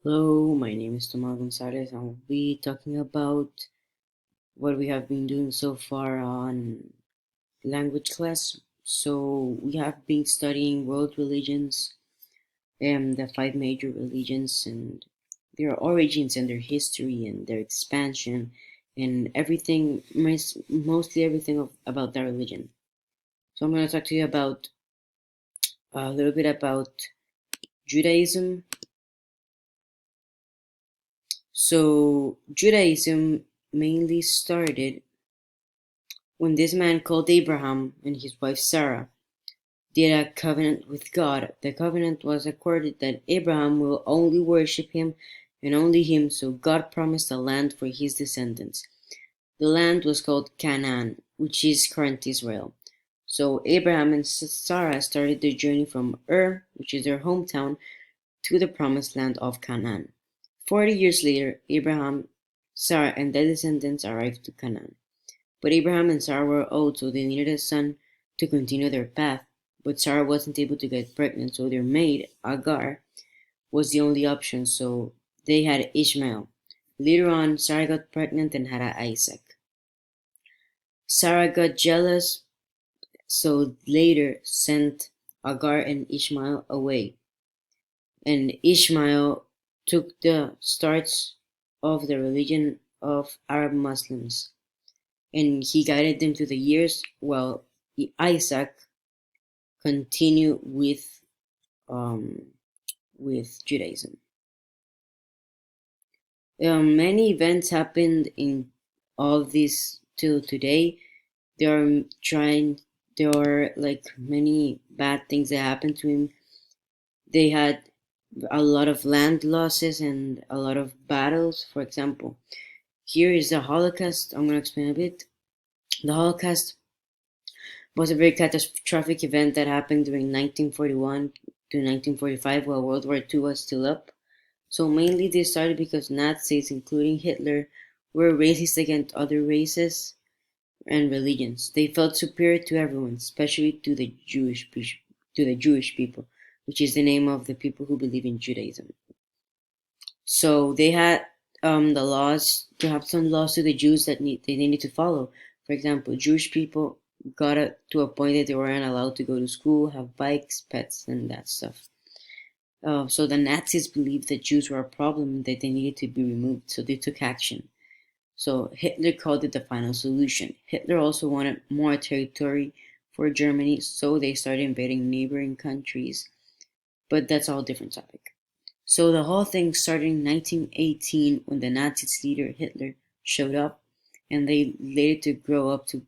Hello, my name is Tomas Gonzalez, and we'll be talking about what we have been doing so far on language class. So, we have been studying world religions and the five major religions and their origins and their history and their expansion and everything, mostly everything about that religion. So, I'm going to talk to you about a little bit about Judaism. So, Judaism mainly started when this man called Abraham and his wife Sarah did a covenant with God. The covenant was accorded that Abraham will only worship him and only him, so God promised a land for his descendants. The land was called Canaan, which is current Israel. So Abraham and Sarah started their journey from Ur, which is their hometown, to the promised land of Canaan. 40 years later, Abraham, Sarah, and their descendants arrived to Canaan. But Abraham and Sarah were old, so they needed a son to continue their path. But Sarah wasn't able to get pregnant, so their maid, Agar, was the only option, so they had Ishmael. Later on, Sarah got pregnant and had Isaac. Sarah got jealous, so later sent Agar and Ishmael away. And Ishmael took the starts of the religion of Arab Muslims, and he guided them through the years while Isaac continued um, with Judaism. Many events happened in all this till today. There are trying. There are like many bad things that happened to him. They had a lot of land losses and a lot of battles. For example, here is the Holocaust. I'm gonna explain a bit. The Holocaust was a very catastrophic event that happened during 1941 to 1945 while World War II was still up. So mainly this started because Nazis, including Hitler, were racist against other races and religions. They felt superior to everyone, especially to the Jewish people, which is the name of the people who believe in Judaism. So they had the laws to have some laws to the Jews that they needed to follow. For example, Jewish people got to a point that they weren't allowed to go to school, have bikes, pets, and that stuff. So the Nazis believed that Jews were a problem and that they needed to be removed, so they took action. So Hitler called it the final solution. Hitler also wanted more territory for Germany, so they started invading neighboring countries, but that's all a different topic. So the whole thing started in 1918 when the Nazis leader Hitler showed up, and they later to grow up to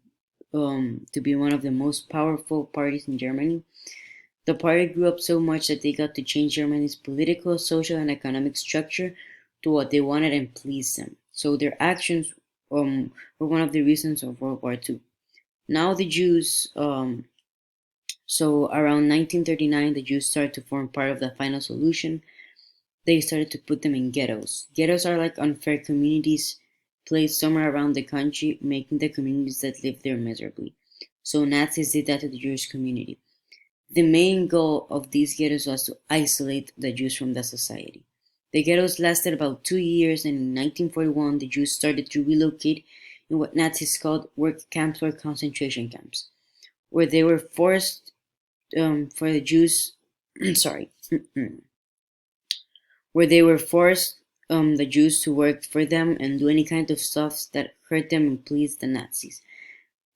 be one of the most powerful parties in Germany. The party grew up so much that they got to change Germany's political, social, and economic structure to what they wanted and pleased them. So their actions were one of the reasons of World War II. Now the Jews, so around 1939, the Jews started to form part of the final solution. They started to put them in ghettos. Ghettos are like unfair communities placed somewhere around the country, making the communities that live there miserably. So Nazis did that to the Jewish community. The main goal of these ghettos was to isolate the Jews from the society. The ghettos lasted about 2 years, and in 1941 the Jews started to relocate in what Nazis called work camps or concentration camps, where they were forced for the Jews, sorry, where they were forced the Jews to work for them and do any kind of stuff that hurt them and pleased the Nazis.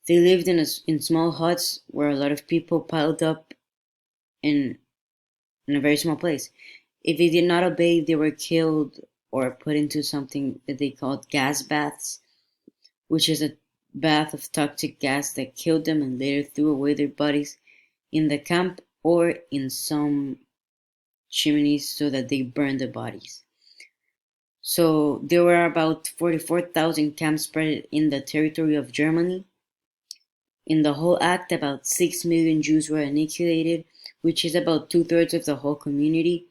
They lived in small huts where a lot of people piled up in in a very small place. If they did not obey, they were killed or put into something that they called gas baths, which is a bath of toxic gas that killed them and later threw away their bodies in the camp or in some chimneys so that they burned the bodies. So there were about 44,000 camps spread in the territory of Germany. In the whole act, about 6 million Jews were annihilated, which is about two-thirds of the whole community.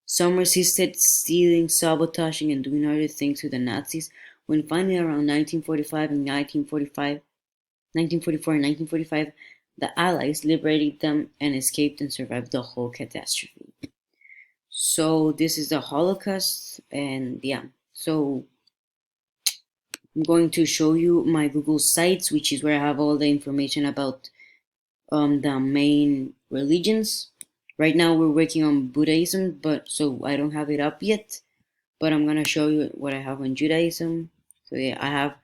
Some resisted, stealing, sabotaging, and doing other things to the Nazis. When finally, around 1945 and 1944 and 1945, the Allies liberated them and escaped and survived the whole catastrophe. So this is the Holocaust, and yeah. So I'm going to show you my Google Sites, which is where I have all the information about the main religions. Right now we're working on Buddhism, but so I don't have it up yet. But I'm gonna show you what I have on Judaism. So yeah, I have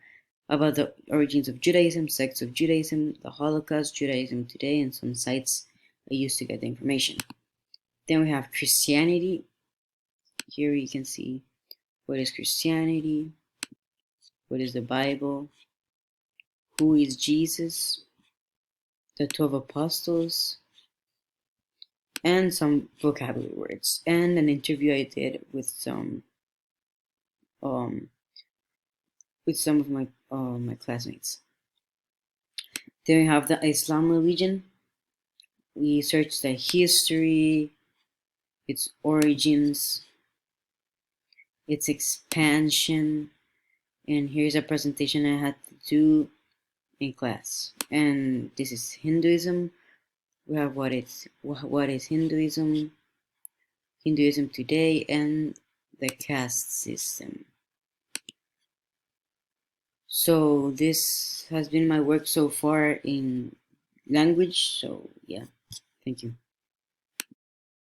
about the origins of Judaism, sects of Judaism, the Holocaust, Judaism today, and some sites I used to get the information. Then we have Christianity. Here you can see what is Christianity, what is the Bible, who is Jesus, the 12 apostles, and some vocabulary words, and an interview I did um with some of my classmates. Then we have the Islam religion. We search the history, its origins, its expansion, and here's a presentation I had to do in class. And this is Hinduism. We have what is Hinduism, Hinduism today, and the caste system. So this has been my work so far in language. So yeah, thank you.